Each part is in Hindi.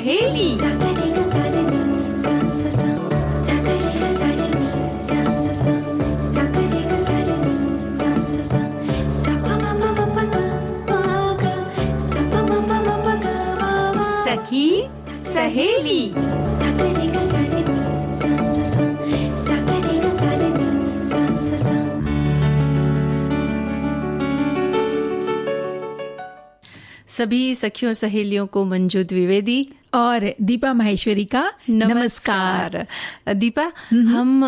सहेली। सखी सहेली। सभी सखियों सहेलियों को मंजू द्विवेदी और दीपा माहेश्वरी का नमस्कार। दीपा, हम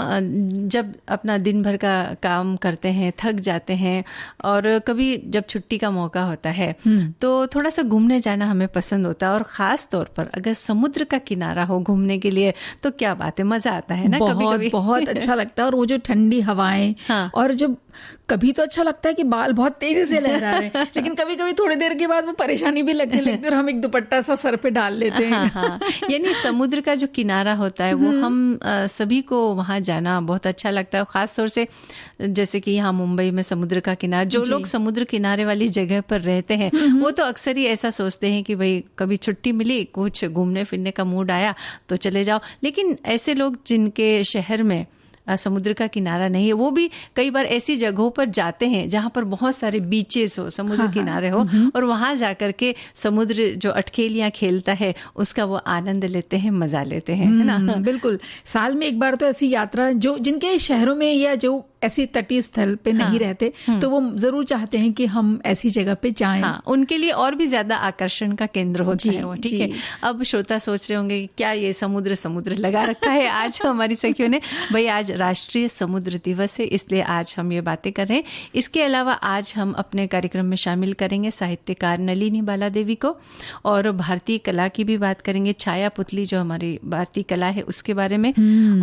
जब अपना दिन भर का काम करते हैं, थक जाते हैं और कभी जब छुट्टी का मौका होता है तो थोड़ा सा घूमने जाना हमें पसंद होता है, और ख़ास तौर पर अगर समुद्र का किनारा हो घूमने के लिए तो क्या बात है, मज़ा आता है ना। कभी बहुत अच्छा लगता है, और वो जो ठंडी हवाएं, हाँ। और जब कभी तो अच्छा लगता है कि बाल बहुत तेजी से लहरा रहे हैं, लेकिन कभी कभी थोड़ी देर के बाद वो परेशानी भी लगने लगती है और हम एक दुपट्टा सा सर पे डाल लेते हैं। हाँ। यानी समुद्र का जो किनारा होता है वो हम सभी को वहाँ जाना बहुत अच्छा लगता है। खास तौर से जैसे कि यहाँ मुंबई में समुद्र का किनारा, जो लोग समुद्र किनारे वाली जगह पर रहते हैं वो तो अक्सर ही ऐसा सोचते हैं कि भाई कभी छुट्टी मिली, कुछ घूमने फिरने का मूड आया तो चले जाओ। लेकिन ऐसे लोग जिनके शहर में समुद्र का किनारा नहीं है, वो भी कई बार ऐसी जगहों पर जाते हैं जहाँ पर बहुत सारे बीचेस हो, समुद्र किनारे हो, और वहाँ जाकर के समुद्र जो अटखेलियाँ खेलता है उसका वो आनंद लेते हैं, मजा लेते हैं, है ना। बिल्कुल, साल में एक बार तो ऐसी यात्रा, जो जिनके शहरों में या जो ऐसी तटीय स्थल पे नहीं रहते तो वो जरूर चाहते हैं कि हम ऐसी जगह पे जाएं। हाँ, उनके लिए और भी ज्यादा आकर्षण का केंद्र होता है वो। ठीक है, अब श्रोता सोच रहे होंगे कि क्या ये समुद्र समुद्र लगा रखा है आज हमारी सखियों ने। भाई आज राष्ट्रीय समुद्र दिवस है, इसलिए आज हम ये बातें कर रहे हैं। इसके अलावा आज हम अपने कार्यक्रम में शामिल करेंगे साहित्यकार नलिनी बाला देवी को, और भारतीय कला की भी बात करेंगे, छाया पुतली जो हमारी भारतीय कला है उसके बारे में।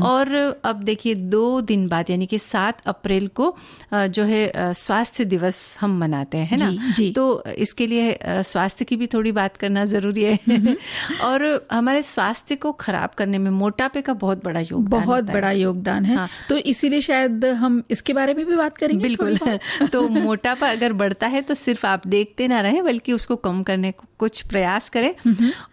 और अब देखिए 2 दिन बाद यानी कि 7 अप्रैल को जो है स्वास्थ्य दिवस हम मनाते हैं, है ना। जी। तो इसके लिए स्वास्थ्य की भी थोड़ी बात करना जरूरी है। और हमारे स्वास्थ्य को खराब करने में मोटापे का बहुत बड़ा योगदान है। हाँ। तो इसीलिए शायद हम इसके बारे में भी बात करेंगे। बिल्कुल। तो मोटापा अगर बढ़ता है तो सिर्फ आप देखते ना रहें, बल्कि उसको कम करने को कुछ प्रयास करें।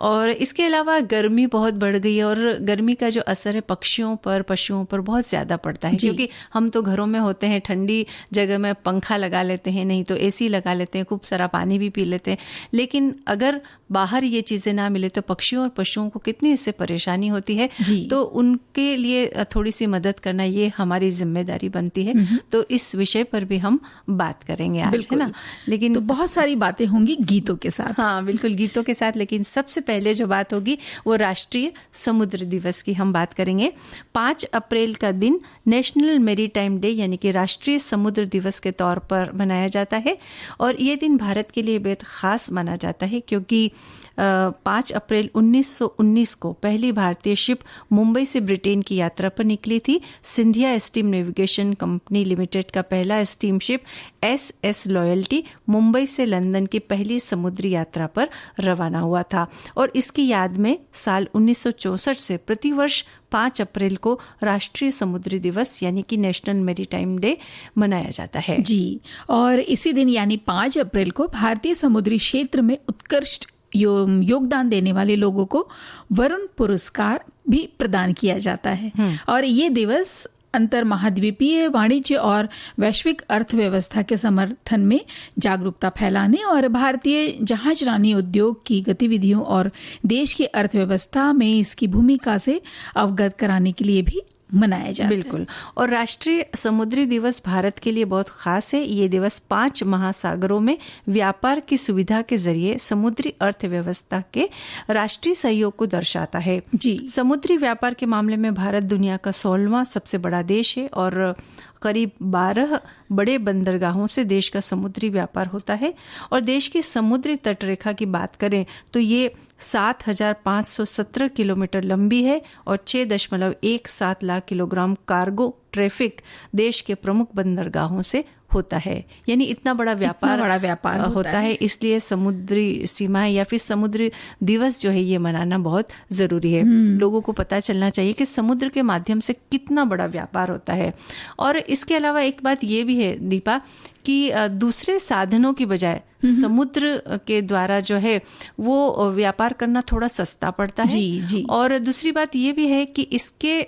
और इसके अलावा गर्मी बहुत बढ़ गई है, और गर्मी का जो असर है पक्षियों पर, पशुओं पर बहुत ज्यादा पड़ता है, क्योंकि हम तो घरों में होते हैं, ठंडी जगह में पंखा लगा लेते हैं, नहीं तो एसी लगा लेते हैं, खूब सारा पानी भी पी लेते हैं। लेकिन अगर बाहर ये चीजें ना मिले तो पक्षियों और पशुओं को कितनी इससे परेशानी होती है। तो उनके लिए थोड़ी सी मदद करना ये हमारी जिम्मेदारी बनती है। तो इस विषय पर भी हम बात करेंगे आज, है ना। लेकिन तो बहुत सारी बातें होंगी गीतों के साथ। हाँ बिल्कुल, गीतों के साथ। लेकिन सबसे पहले जो बात होगी वो राष्ट्रीय समुद्र दिवस की हम बात करेंगे। 5 अप्रैल का दिन नेशनल मैरीटाइम डे यानी कि राष्ट्रीय समुद्र दिवस के तौर पर मनाया जाता है। और ये दिन भारत के लिए बेहद खास माना जाता है, क्योंकि 5 अप्रैल 1919 को पहली भारतीय शिप मुंबई से ब्रिटेन की यात्रा पर निकली थी। Scindia steam navigation company limited का पहला steam ship SS loyalty Mumbai से लंदन की पहली समुद्री यात्रा पर रवाना हुआ था। और इसकी याद में साल 1964 से प्रतिवर्ष 5 अप्रैल को राष्ट्रीय समुद्री दिवस यानी कि नेशनल मैरीटाइम डे मनाया जाता है। जी, और इसी दिन यानी 5 अप्रैल को भारतीय समुद्री क्षेत्र में उत्कृष्ट योगदान देने वाले लोगों को वरुण पुरस्कार भी प्रदान किया जाता है। और ये दिवस अंतर महाद्वीपीय वाणिज्य और वैश्विक अर्थव्यवस्था के समर्थन में जागरूकता फैलाने और भारतीय जहाजरानी उद्योग की गतिविधियों और देश की अर्थव्यवस्था में इसकी भूमिका से अवगत कराने के लिए भी मनाया जाता है। बिल्कुल। और राष्ट्रीय समुद्री दिवस भारत के लिए बहुत खास है। ये दिवस 5 महासागरों में व्यापार की सुविधा के जरिए समुद्री अर्थव्यवस्था के राष्ट्रीय सहयोग को दर्शाता है। जी। समुद्री व्यापार के मामले में भारत दुनिया का 16वां सबसे बड़ा देश है, और करीब 12 बड़े बंदरगाहों से देश का समुद्री व्यापार होता है। और देश की समुद्री तटरेखा की बात करें तो ये 7,517 किलोमीटर लंबी है, और 6.17 लाख किलोग्राम कार्गो ट्रैफिक देश के प्रमुख बंदरगाहों से होता है। यानी इतना बड़ा व्यापार होता है। इसलिए समुद्री सीमाएं या फिर समुद्री दिवस जो है ये मनाना बहुत जरूरी है। लोगों को पता चलना चाहिए कि समुद्र के माध्यम से कितना बड़ा व्यापार होता है। और इसके अलावा एक बात ये भी है दीपा कि दूसरे साधनों की बजाय समुद्र के द्वारा जो है वो व्यापार करना थोड़ा सस्ता पड़ता है। जी। और दूसरी बात ये भी है कि इसके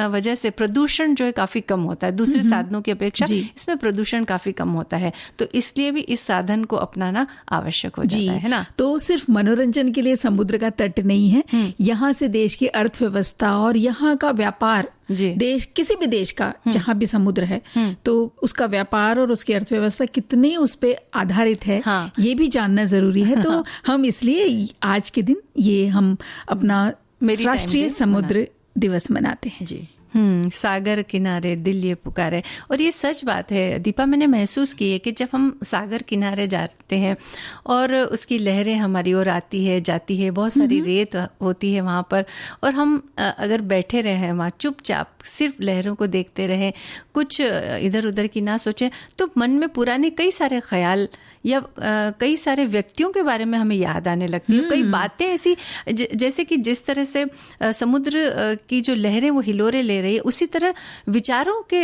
वजह से प्रदूषण जो है काफी कम होता है, दूसरे साधनों की अपेक्षा इसमें प्रदूषण काफी कम होता है, तो इसलिए भी इस साधन को अपनाना आवश्यक हो जाता है ना। तो सिर्फ मनोरंजन के लिए समुद्र का तट नहीं है, यहाँ से देश की अर्थव्यवस्था और यहाँ का व्यापार, देश किसी भी देश का जहाँ भी समुद्र है तो उसका व्यापार और उसकी अर्थव्यवस्था कितनी उस पे आधारित है, ये भी जानना जरूरी है। तो हम इसलिए आज के दिन ये हम अपना राष्ट्रीय समुद्र दिवस मनाते हैं। जी। सागर किनारे दिल ये पुकारे। और ये सच बात है दीपा, मैंने महसूस की है कि जब हम सागर किनारे जाते हैं और उसकी लहरें हमारी ओर आती है जाती है, बहुत सारी रेत होती है वहाँ पर, और हम अगर बैठे रहे वहाँ चुपचाप सिर्फ लहरों को देखते रहे, कुछ इधर उधर की ना सोचें, तो मन में पुराने कई सारे ख्याल या कई सारे व्यक्तियों के बारे में हमें याद आने लगती है। कई बातें ऐसी जैसे कि जिस तरह से समुद्र की जो लहरें वो हिलोरे ले रही है, उसी तरह विचारों के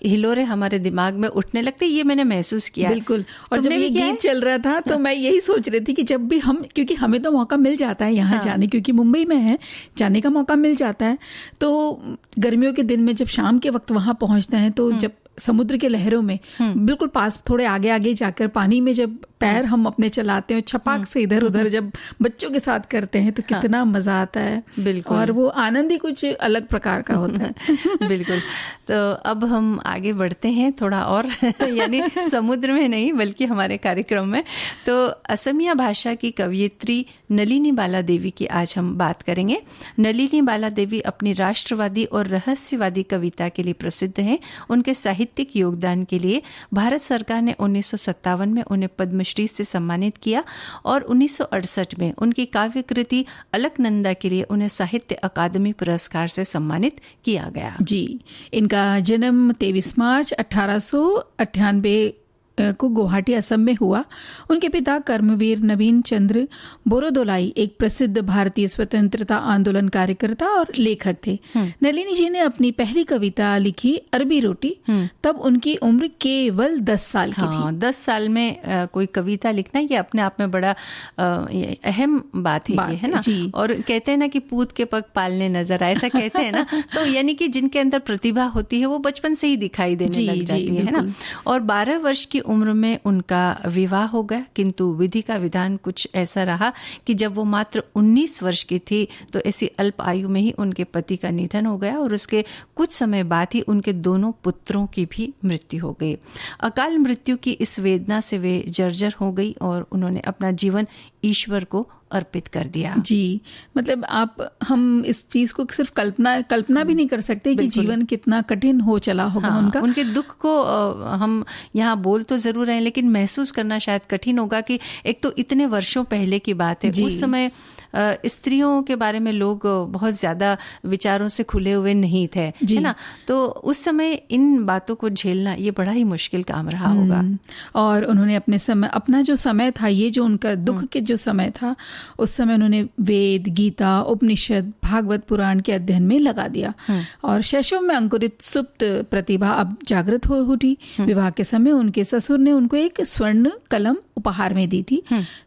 हिलोरे हमारे दिमाग में उठने लगते, ये मैंने महसूस किया। बिल्कुल। और जब ये गीत चल रहा था तो मैं यही सोच रही थी कि जब भी हम, क्योंकि हमें तो मौका मिल जाता है यहाँ जाने, क्योंकि मुंबई में है, जाने का मौका मिल जाता है, तो गर्मियों के दिन में जब शाम के वक्त वहां पहुंचते हैं तो जब समुद्र के लहरों में बिल्कुल पास, थोड़े आगे आगे जाकर पानी में जब पैर हम अपने चलाते हैं, छपाक से इधर उधर जब बच्चों के साथ करते हैं तो कितना मजा आता है। बिल्कुल। और वो आनंद ही कुछ अलग प्रकार का होता है। बिल्कुल। तो अब हम आगे बढ़ते हैं थोड़ा और यानी समुद्र में नहीं बल्कि हमारे कार्यक्रम में। तो असमिया भाषा की कवयित्री नलिनी बाला देवी की आज हम बात करेंगे। नलिनी बाला देवी अपनी राष्ट्रवादी और रहस्यवादी कविता के लिए प्रसिद्ध हैं। उनके साहित्यिक योगदान के लिए भारत सरकार ने 1957 में उन्हें पद्मश्री से सम्मानित किया और 1968 में उनकी काव्य कृति अलकनंदा के लिए उन्हें साहित्य अकादमी पुरस्कार से सम्मानित किया गया। जी। इनका जन्म 23 मार्च 1898 को गुवाहाटी असम में हुआ। उनके पिता कर्मवीर नवीन चंद्र बोरोदोलाई एक प्रसिद्ध भारतीय स्वतंत्रता आंदोलन कार्यकर्ता और लेखक थे। नलिनी जी ने अपनी पहली कविता लिखी अरबी रोटी, तब उनकी उम्र केवल 10 साल की थी। 10 साल में कोई कविता लिखना ये अपने आप में बड़ा अहम बात है, ये है ना। और कहते हैं ना कि पूत के पग पालने नजर आए, ऐसा कहते हैं ना। तो यानी कि जिनके अंदर प्रतिभा होती है वो बचपन से ही दिखाई देने लग जाती है ना। और 12 वर्ष की उम्र में उनका विवाह हो गया, किंतु विधि का विधान कुछ ऐसा रहा कि जब वो मात्र 19 वर्ष की थी तो ऐसी अल्प आयु में ही उनके पति का निधन हो गया और उसके कुछ समय बाद ही उनके दोनों पुत्रों की भी मृत्यु हो गई। अकाल मृत्यु की इस वेदना से वे जर्जर हो गई और उन्होंने अपना जीवन ईश्वर को अर्पित कर दिया। जी। मतलब हम इस चीज को सिर्फ कल्पना भी नहीं कर सकते कि जीवन कितना कठिन हो चला होगा उनका। उनके दुख को हम यहाँ बोल तो जरूर रहे हैं लेकिन महसूस करना शायद कठिन होगा कि एक तो इतने वर्षों पहले की बात है, उस समय स्त्रियों के बारे में लोग बहुत ज्यादा विचारों से खुले हुए नहीं थे, है ना। तो उस समय इन बातों को झेलना ये बड़ा ही मुश्किल काम रहा होगा। और उन्होंने अपना जो समय था, ये जो उनका दुख के जो समय था, उस समय उन्होंने वेद, गीता, उपनिषद, भागवत पुराण के अध्ययन में लगा दिया। और शैशव में अंकुरित सुप्त प्रतिभा अब जागृत हो उठी। विवाह के समय उनके ससुर ने उनको एक स्वर्ण कलम उपहार में दी थी,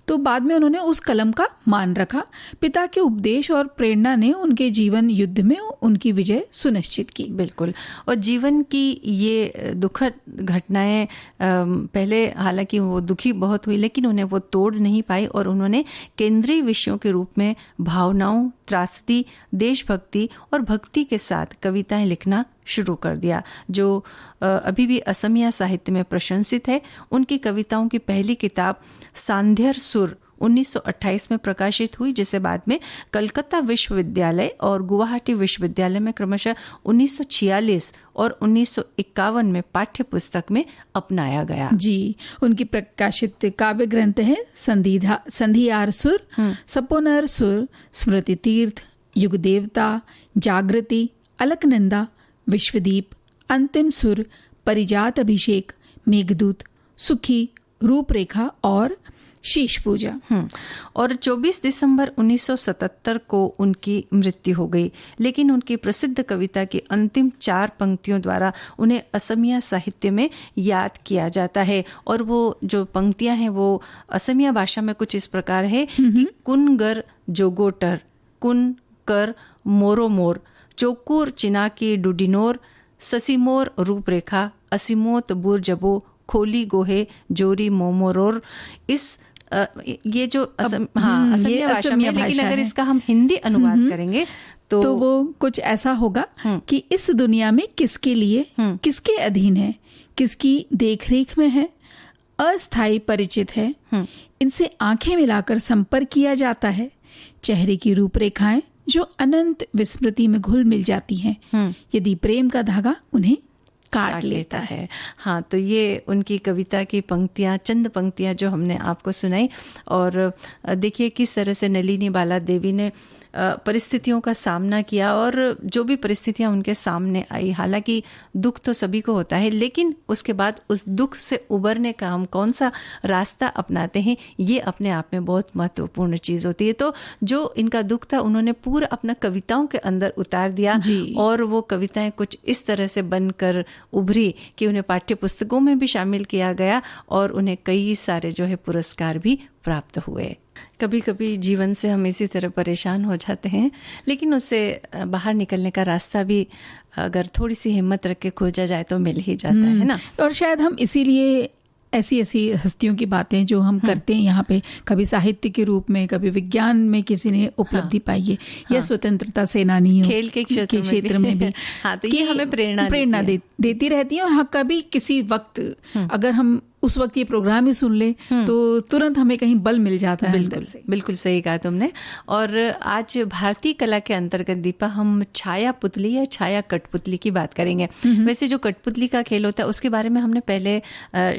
तो बाद में उन्होंने उस कलम का मान रखा। पिता के उपदेश और प्रेरणा ने उनके जीवन युद्ध में उनकी विजय सुनिश्चित की। बिल्कुल। और जीवन की ये दुखद घटनाएं पहले हालांकि वो दुखी बहुत हुई लेकिन उन्हें वो तोड़ नहीं पाई और उन्होंने केंद्रीय विषयों के रूप में भावनाओं, त्रासदी, देशभक्ति और भक्ति के साथ कविताएं लिखना शुरू कर दिया, जो अभी भी असमिया साहित्य में प्रशंसित है। उनकी कविताओं की पहली किताब सांध्यर सुर 1928 में प्रकाशित हुई, जिसे बाद में कलकत्ता विश्वविद्यालय और गुवाहाटी विश्वविद्यालय में क्रमशः 1946 और 1951 में पाठ्य पुस्तक में अपनाया गया। जी। उनकी प्रकाशित काव्य ग्रंथ है संधियार सुर, सपोनर सुर, स्मृति तीर्थ, युग देवता, जागृति, अलकनंदा, विश्वदीप, अंतिम सुर, परिजात अभिषेक, मेघदूत, सुखी, रूपरेखा और शीश पूजा। और 24 दिसंबर 1977 को उनकी मृत्यु हो गई, लेकिन उनकी प्रसिद्ध कविता की अंतिम 4 पंक्तियों द्वारा उन्हें असमिया साहित्य में याद किया जाता है। और वो जो पंक्तियां हैं वो असमिया भाषा में कुछ इस प्रकार है कि कुन गर जोगोटर, कुन कर मोरो मोर, चोकुर चिनाकी डुडिनोर, ससीमोर रूपरेखा, असीमोत बुरजबो, खोली गोहे जोरी मोमोरोर। इस ये जो असमिया भाषा में, लेकिन अगर इसका हम हिंदी अनुवाद करेंगे तो वो कुछ ऐसा होगा कि इस दुनिया में किसके लिए, किसके अधीन है, किसकी देखरेख में है, अस्थायी परिचित है, इनसे आंखें मिलाकर संपर्क किया जाता है, चेहरे की रूपरेखाएं जो अनंत विस्मृति में घुल मिल जाती हैं, यदि प्रेम का धागा उन्हें काट लेता है। हाँ, तो ये उनकी कविता की पंक्तियां, चंद पंक्तियां जो हमने आपको सुनाई। और देखिए किस तरह से नलिनी बाला देवी ने परिस्थितियों का सामना किया, और जो भी परिस्थितियां उनके सामने आई, हालांकि दुख तो सभी को होता है, लेकिन उसके बाद उस दुख से उबरने का हम कौन सा रास्ता अपनाते हैं, ये अपने आप में बहुत महत्वपूर्ण चीज होती है। तो जो इनका दुख था उन्होंने पूरा अपना कविताओं के अंदर उतार दिया, और वो कविताएं कुछ इस तरह से बनकर उभरी कि उन्हें पाठ्य पुस्तकों में भी शामिल किया गया, और उन्हें कई सारे जो है पुरस्कार भी प्राप्त हुए। कभी कभी जीवन से हम इसी तरह परेशान हो जाते हैं, लेकिन उससे बाहर निकलने का रास्ता भी अगर थोड़ी सी हिम्मत रख के खोजा जाए तो मिल ही जाता है ना। और शायद हम इसीलिए ऐसी हस्तियों की बातें जो हम करते हैं यहाँ पे, कभी साहित्य के रूप में, कभी विज्ञान में किसी ने उपलब्धि पाई है, या स्वतंत्रता सेनानी खेल के क्षेत्र में भी हाँ, तो ये हमें प्रेरणा देती रहती है। और हाँ, कभी किसी वक्त अगर हम उस वक्त ये प्रोग्राम ही सुन ले तो तुरंत हमें कहीं बल मिल जाता है अंदर से। बिल्कुल सही कहा तुमने। और आज भारतीय कला के अंतर्गत दीपा हम छाया पुतली या छाया कठपुतली की बात करेंगे। वैसे जो कठपुतली का खेल होता है उसके बारे में हमने पहले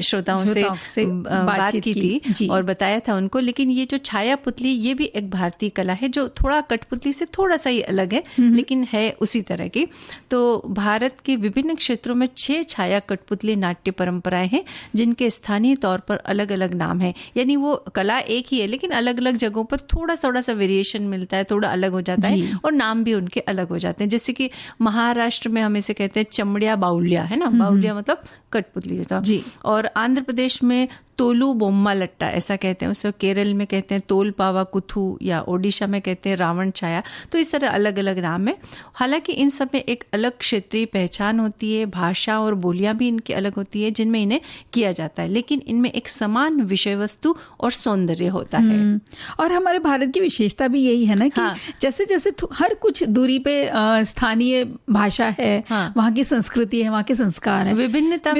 श्रोताओं से बात की थी और बताया था उनको, लेकिन ये जो छाया पुतली ये भी एक भारतीय कला है जो थोड़ा कठपुतली से थोड़ा सा ही अलग है, लेकिन है उसी तरह की। तो भारत के विभिन्न क्षेत्रों में 6 छाया कठपुतली नाट्य परंपराएं हैं जिनके स्थानीय तौर पर अलग अलग नाम है। यानी वो कला एक ही है लेकिन अलग अलग जगहों पर थोड़ा सा वेरिएशन मिलता है, थोड़ा अलग हो जाता है और नाम भी उनके अलग हो जाते हैं। जैसे कि महाराष्ट्र में हम इसे कहते हैं चमड़िया बाउलिया, है ना, बाउलिया मतलब कठपुतली होता जी। और आंध्र प्रदेश में तोलू बोम्मा लट्टा ऐसा कहते हैं उसे, केरल में कहते हैं तोल पावा कुथू, या ओडिशा में कहते हैं रावण छाया। तो इस तरह अलग अलग नाम है। हालांकि इन सब में एक अलग क्षेत्रीय पहचान होती है, भाषा और बोलियां भी इनकी अलग होती है जिनमें इन्हें किया जाता है, लेकिन इनमें एक समान विषय वस्तु और सौंदर्य होता है। और हमारे भारत की विशेषता भी यही है ना कि जैसे जैसे हर कुछ दूरी पे स्थानीय भाषा है, वहाँ की संस्कृति है, वहाँ के संस्कार है, विभिन्नता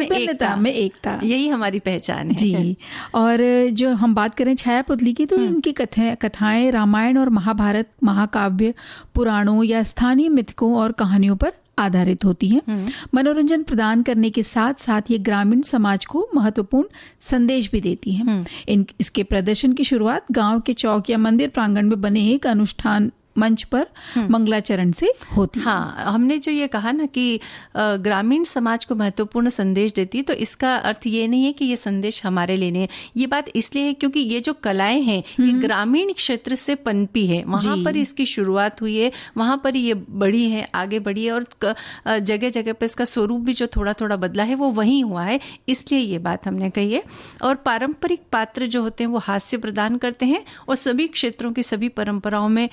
में एकता, यही हमारी पहचान है जी। और जो हम बात करें छाया पुतली की, तो इनकी कथाएं रामायण और महाभारत, महाकाव्य, पुराणों या स्थानीय मिथकों और कहानियों पर आधारित होती हैं। मनोरंजन प्रदान करने के साथ साथ ये ग्रामीण समाज को महत्वपूर्ण संदेश भी देती हैं। इसके प्रदर्शन की शुरुआत गांव के चौक या मंदिर प्रांगण में बने एक अनुष्ठान मंच पर मंगलाचरण से होती है। हाँ, हमने जो ये कहा ना कि ग्रामीण समाज को महत्वपूर्ण संदेश देती है, तो इसका अर्थ ये नहीं है कि ये संदेश हमारे लिए नहीं है। ये बात इसलिए है क्योंकि ये जो कलाएं हैं ये ग्रामीण क्षेत्र से पनपी है, वहां पर इसकी शुरुआत हुई है, वहां पर ये बढ़ी है, आगे बढ़ी है, और जगह जगह पर इसका स्वरूप भी जो थोड़ा थोड़ा बदला है वो वहीं हुआ है, इसलिए ये बात हमने कही है। और पारंपरिक पात्र जो होते हैं वो हास्य प्रदान करते हैं और सभी क्षेत्रों की सभी परंपराओं में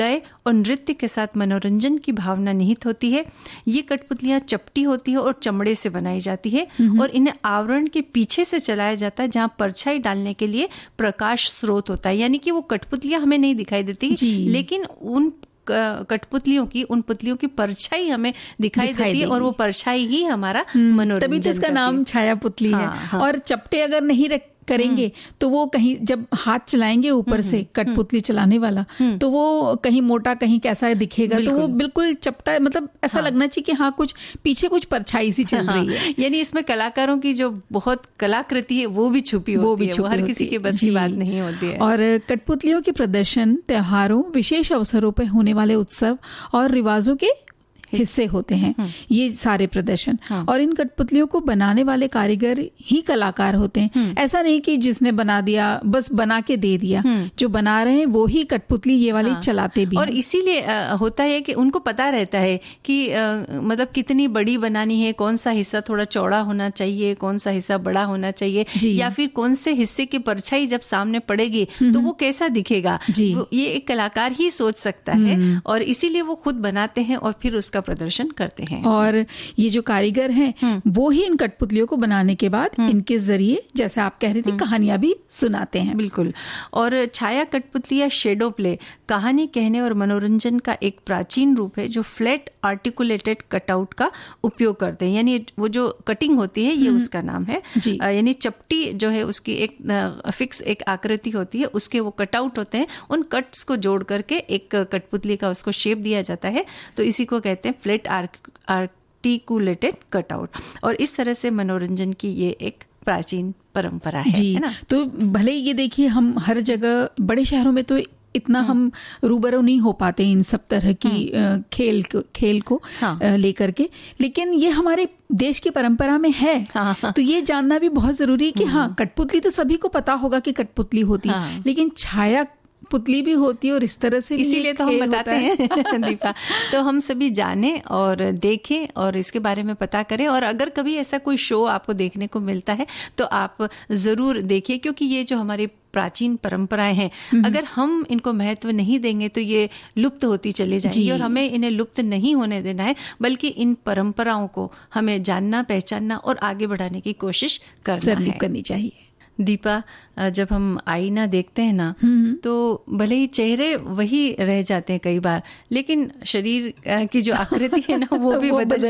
और नृत्य के साथ मनोरंजन की भावना निहित होती है। ये कठपुतलियां चपटी होती है और चमड़े से बनाई जाती है और इन्हें आवरण के पीछे से चलाया जाता है जहां परछाई डालने के लिए प्रकाश स्रोत होता है। यानी कि वो कठपुतलियां हमें नहीं दिखाई देती, लेकिन उन कठपुतलियों की, उन पुतलियों की परछाई हमें दिखाई देती है और वो परछाई ही हमारा मनोरंजन, तभी तो इसका नाम छाया पुतली है। और चपटे अगर नहीं करेंगे तो वो कहीं जब हाथ चलाएंगे ऊपर से कठपुतली चलाने वाला, तो वो कहीं मोटा कहीं कैसा दिखेगा, तो वो बिल्कुल चपटा, मतलब ऐसा लगना चाहिए कि हाँ कुछ पीछे कुछ परछाई सी चल रही है। यानी इसमें कलाकारों की जो बहुत कलाकृति है वो भी छुपी होती है, वो हर किसी के बस की बात नहीं होती है। और कठपुतलियों के प्रदर्शन त्योहारों, विशेष अवसरों पर होने वाले उत्सव और रिवाजों के हिस्से होते हैं ये सारे प्रदर्शन। और इन कठपुतलियों को बनाने वाले कारीगर ही कलाकार होते हैं। ऐसा नहीं कि जिसने बना दिया बस बना के दे दिया, जो बना रहे हैं वो ही कठपुतली ये वाली चलाते भी। और इसीलिए होता है कि उनको पता रहता है कि मतलब कितनी बड़ी बनानी है, कौन सा हिस्सा थोड़ा चौड़ा होना चाहिए, कौन सा हिस्सा बड़ा होना चाहिए, या फिर कौन से हिस्से की परछाई जब सामने पड़ेगी तो वो कैसा दिखेगा, ये एक कलाकार ही सोच सकता है। और इसीलिए वो खुद बनाते हैं और फिर उसका प्रदर्शन करते हैं। और ये जो कारीगर हैं वो ही इन कठपुतलियों को बनाने के बाद इनके जरिए, जैसे आप कह रही थी, कहानियां भी सुनाते हैं। बिल्कुल। और छाया कठपुतली या शेडो प्ले कहानी कहने और मनोरंजन का एक प्राचीन रूप है जो फ्लैट आर्टिकुलेटेड कटआउट का उपयोग करते हैं। यानी वो जो कटिंग होती है ये उसका नाम है। यानी चपटी जो है उसकी एक फिक्स एक आकृति होती है, उसके वो कटआउट होते हैं, उन कट्स को जोड़ करके एक कठपुतली का उसको शेप दिया जाता है। तो इसी को कहते हैं फ्लैट आर्टिकुलेटेड कटआउट। और इस तरह से मनोरंजन की ये एक प्राचीन परंपरा है ना। तो भले ये देखिए हम हर जगह बड़े शहरों में तो इतना हम रूबरू नहीं हो पाते इन सब तरह की खेल को लेकर के, लेकिन ये हमारे देश की परंपरा में है। तो ये जानना भी बहुत जरूरी है कि हाँ, कठपुतली तो सभी को पता होगा कि कठपुतली होती है, लेकिन छाया पुतली भी होती है और इस तरह से इसीलिए तो हम बताते हैं दीपा। तो हम सभी जाने और देखें और इसके बारे में पता करें। और अगर कभी ऐसा कोई शो आपको देखने को मिलता है तो आप जरूर देखिए, क्योंकि ये जो हमारी प्राचीन परंपराएं हैं, अगर हम इनको महत्व नहीं देंगे तो ये लुप्त होती चली जाएंगी। और हमें इन्हें लुप्त नहीं होने देना है, बल्कि इन परंपराओं को हमें जानना, पहचानना और आगे बढ़ाने की कोशिश करनी चाहिए। दीपा, जब हम आईना देखते हैं ना तो भले ही चेहरे वही रह जाते हैं कई बार, लेकिन शरीर की जो आकृति है ना वो भी बदल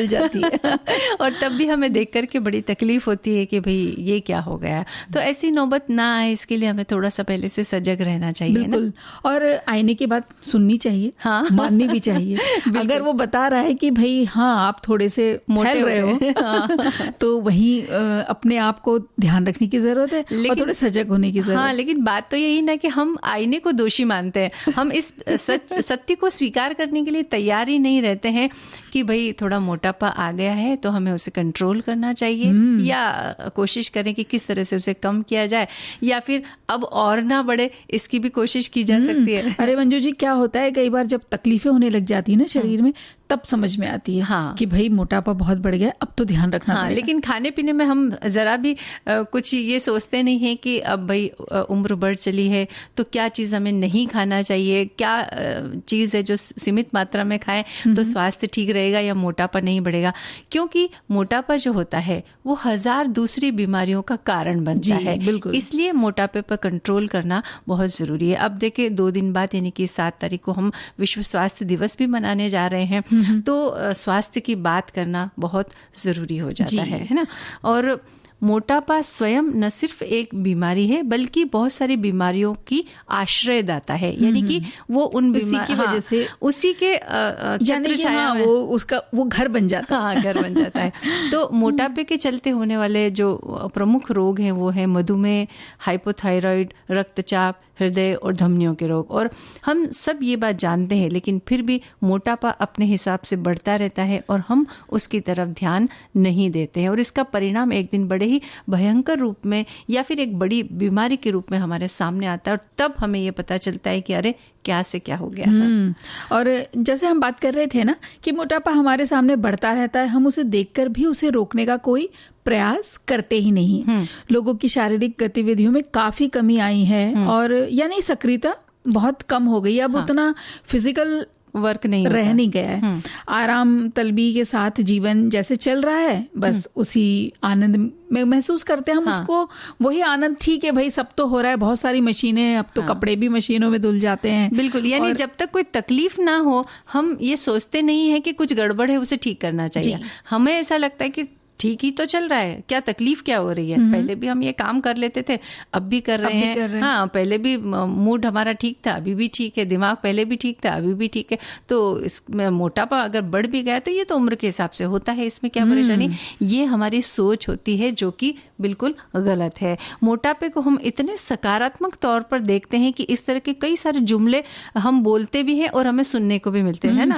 जाती है और तब भी हमें देख करके बड़ी तकलीफ होती है कि भाई ये क्या हो गया। तो ऐसी नौबत ना आए इसके लिए हमें थोड़ा सा पहले से सजग रहना चाहिए ना। और आईने की बात सुननी चाहिए, माननी भी चाहिए। अगर वो बता रहा है कि भाई हाँ आप थोड़े से फैल रहे हो तो वही अपने आप को ध्यान रखने की जरूरत है और थोड़े सजग होने की जरूरत। हाँ, लेकिन बात तो यही ना कि हम आईने को दोषी मानते हैं, हम इस सत्य को स्वीकार करने के लिए तैयार ही नहीं रहते हैं कि भाई थोड़ा मोटापा आ गया है तो हमें उसे कंट्रोल करना चाहिए, या कोशिश करें कि किस तरह से उसे कम किया जाए, या फिर अब और ना बढ़े इसकी भी कोशिश की जा सकती है। अरे मंजू जी, क्या होता है कई बार जब तकलीफें होने लग जाती है ना शरीर में, तब समझ में आती है कि भाई मोटापा बहुत बढ़ गया, अब तो ध्यान रखना पड़ेगा। लेकिन खाने पीने में हम जरा भी कुछ ये सोचते नहीं है कि अब भाई उम्र बढ़ चली है तो क्या चीज़ हमें नहीं खाना चाहिए, क्या चीज़ है जो सीमित मात्रा में खाएं तो स्वास्थ्य ठीक रहेगा या मोटापा नहीं बढ़ेगा। क्योंकि मोटापा जो होता है वो 1000 दूसरी बीमारियों का कारण बनता है। इसलिए मोटापे पर कंट्रोल करना बहुत ज़रूरी है। अब देखिए 2 दिन बाद यानी कि 7 तारीख को हम विश्व स्वास्थ्य दिवस भी मनाने जा रहे हैं। तो स्वास्थ्य की बात करना बहुत जरूरी हो जाता है ना। और मोटापा स्वयं न सिर्फ एक बीमारी है बल्कि बहुत सारी बीमारियों की आश्रयदाता है। यानी कि वो उन उसी की वजह से उसी के छत्र छाया वो घर बन जाता है। घर बन जाता है। तो मोटापे के चलते होने वाले जो प्रमुख रोग हैं वो है मधुमेह, हाइपोथायराइड, रक्तचाप, हृदय और धमनियों के रोग। और हम सब ये बात जानते हैं, लेकिन फिर भी मोटापा अपने हिसाब से बढ़ता रहता है और हम उसकी तरफ ध्यान नहीं देते हैं। और इसका परिणाम एक दिन बड़े ही भयंकर रूप में या फिर एक बड़ी बीमारी के रूप में हमारे सामने आता है। और तब हमें ये पता चलता है कि अरे क्या से क्या हो गया। और जैसे हम बात कर रहे थे ना कि मोटापा हमारे सामने बढ़ता रहता है, हम उसे देखकर भी उसे रोकने का कोई प्रयास करते ही नहीं। लोगों की शारीरिक गतिविधियों में काफी कमी आई है और यानी सक्रियता बहुत कम हो गई। अब उतना फिजिकल वर्क नहीं गया है। आराम तलबी के साथ जीवन जैसे चल रहा है, बस उसी आनंद में महसूस करते हैं हम। उसको वही आनंद, ठीक है भाई सब तो हो रहा है, बहुत सारी मशीनें, अब तो कपड़े भी मशीनों में धुल जाते हैं। बिल्कुल, यानी जब तक कोई तकलीफ ना हो हम ये सोचते नहीं है कि कुछ गड़बड़ है उसे ठीक करना चाहिए। हमें ऐसा लगता है कि ठीक ही तो चल रहा है, क्या तकलीफ क्या हो रही है? पहले भी हम ये काम कर लेते थे, अब भी कर रहे हैं। हाँ, पहले भी मूड हमारा ठीक था, अभी भी ठीक है, दिमाग पहले भी ठीक था, अभी भी ठीक है। तो इसमें मोटापा अगर बढ़ भी गया तो ये तो उम्र के हिसाब से होता है, इसमें क्या परेशानी? ये हमारी सोच होती है जो कि बिल्कुल गलत है। मोटापे को हम इतने सकारात्मक तौर पर देखते हैं कि इस तरह के कई सारे जुमले हम बोलते भी हैं और हमें सुनने को भी मिलते हैं ना।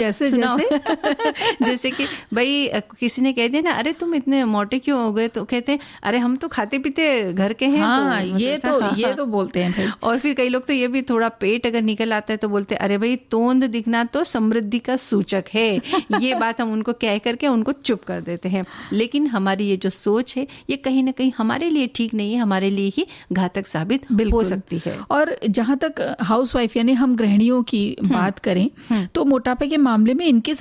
जैसे कि भाई किसी ने कह दिया ना, अरे तुम इतने मोटे क्यों हो गए? तो कहते हैं अरे हम तो खाते पीते घर के हैं। हाँ, ये तो बोलते हैं भाई। और फिर कई लोग तो ये भी, थोड़ा पेट अगर निकल आता है तो बोलते हैं अरे भाई तोंद दिखना तो समृद्धि का सूचक है। ये बात हम उनको कह करके उनको चुप कर देते हैं। लेकिन हमारी ये जो सोच है ये कहीं ना कहीं हमारे लिए ठीक नहीं है, हमारे लिए ही घातक साबित हो सकती है। और जहां तक हाउसवाइफ यानी हम गृहिणियों की बात करें तो मोटापे के मामले में इनकी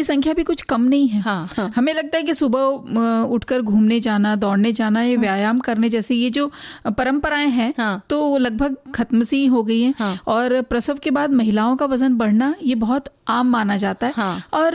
संख्या भी कुछ कम नहीं है। हाँ। हमें लगता है कि सुबह उठकर घूमने जाना, दौड़ने जाना, ये व्यायाम करने जैसे ये जो परंपराएं हैं तो वो लगभग खत्म सी हो गई हैं। और प्रसव के बाद महिलाओं का वजन बढ़ना ये बहुत आम माना जाता है। और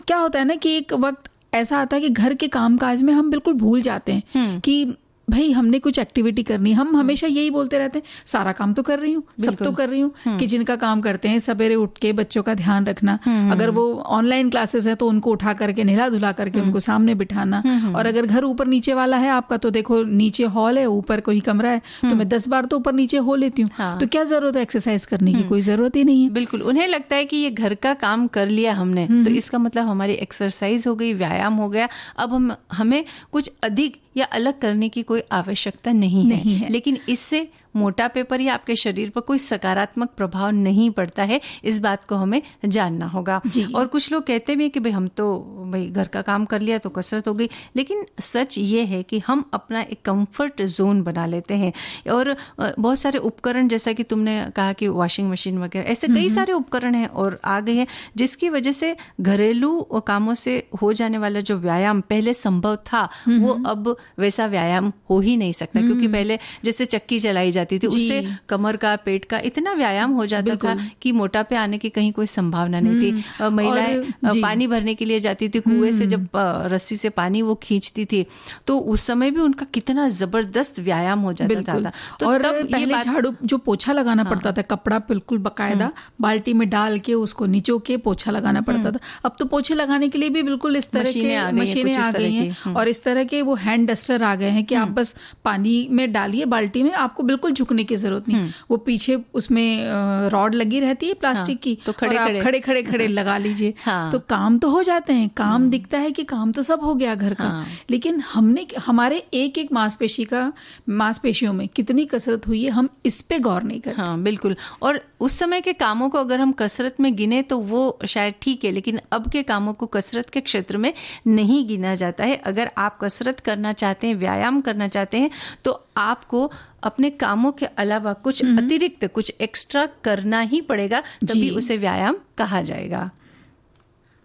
क्या होता है ना कि एक वक्त ऐसा आता है कि घर के कामकाज में हम बिल्कुल भूल जाते हैं कि भाई हमने कुछ एक्टिविटी करनी। हम हमेशा यही बोलते रहते हैं, सारा काम तो कर रही हूँ, सब तो कर रही हूँ। किचन का काम करते हैं, सवेरे उठ के बच्चों का ध्यान रखना, अगर वो ऑनलाइन क्लासेस है तो उनको उठा करके नहला धुला करके उनको सामने बिठाना। और अगर घर ऊपर नीचे वाला है आपका तो देखो नीचे हॉल है, ऊपर कोई कमरा है तो मैं 10 बार तो ऊपर नीचे हो लेती हूँ। तो क्या जरूरत है एक्सरसाइज करने की? कोई जरूरत ही नहीं है। बिल्कुल, उन्हें लगता है कि ये घर का काम कर लिया हमने तो इसका मतलब हमारी एक्सरसाइज हो गई, व्यायाम हो गया, अब हमें कुछ अधिक या अलग करने की कोई आवश्यकता नहीं है। लेकिन इससे मोटापे पर या आपके शरीर पर कोई सकारात्मक प्रभाव नहीं पड़ता है, इस बात को हमें जानना होगा। और कुछ लोग कहते भी हैं कि भाई हम तो भाई घर का काम कर लिया तो कसरत हो गई, लेकिन सच ये है कि हम अपना एक कंफर्ट जोन बना लेते हैं। और बहुत सारे उपकरण, जैसा कि तुमने कहा कि वॉशिंग मशीन वगैरह, ऐसे कई सारे उपकरण हैं और आ गए हैं जिसकी वजह से घरेलू कामों से हो जाने वाला जो व्यायाम पहले संभव था वो अब वैसा व्यायाम हो ही नहीं सकता। क्योंकि पहले जैसे चक्की चलाई जाती थी, उससे कमर का, पेट का इतना व्यायाम हो जाता था कि मोटापे आने की कहीं कोई संभावना नहीं थी। महिलाएं पानी भरने के लिए जाती थी कुएं से, जब रस्सी से पानी वो खींचती थी तो उस समय भी उनका कितना जबरदस्त व्यायाम हो जाता था। तो और पहले झाड़ू जो पोछा लगाना पड़ता था, कपड़ा बिल्कुल बकायदा बाल्टी में डाल के उसको निचो के पोछा लगाना पड़ता था। अब तो पोछे लगाने के लिए भी बिल्कुल इस तरह के मशीनें आ गई हैं और इस तरह के वो हैंड डस्टर आ गए हैं कि आप बस पानी में डालिए बाल्टी में, आपको बिल्कुल झुकने की जरूरत नहीं। वो पीछे उसमें रॉड लगी रहती है प्लास्टिक की, तो खड़े लगा लीजिए। तो काम तो हो जाते हैं, काम दिखता है कि काम तो सब हो गया घर का। लेकिन हमने हमारे एक एक मांसपेशियों में कितनी कसरत हुई है, हम इस पे गौर नहीं करते। हाँ बिल्कुल। और उस समय के कामों को अगर हम कसरत में गिने तो वो शायद ठीक है, लेकिन अब के कामों को कसरत के क्षेत्र में नहीं गिना जाता है। अगर आप कसरत करना चाहते हैं, व्यायाम करना चाहते हैं, तो आपको अपने कामों के अलावा कुछ अतिरिक्त, कुछ एक्स्ट्रा करना ही पड़ेगा, तभी उसे व्यायाम कहा जाएगा।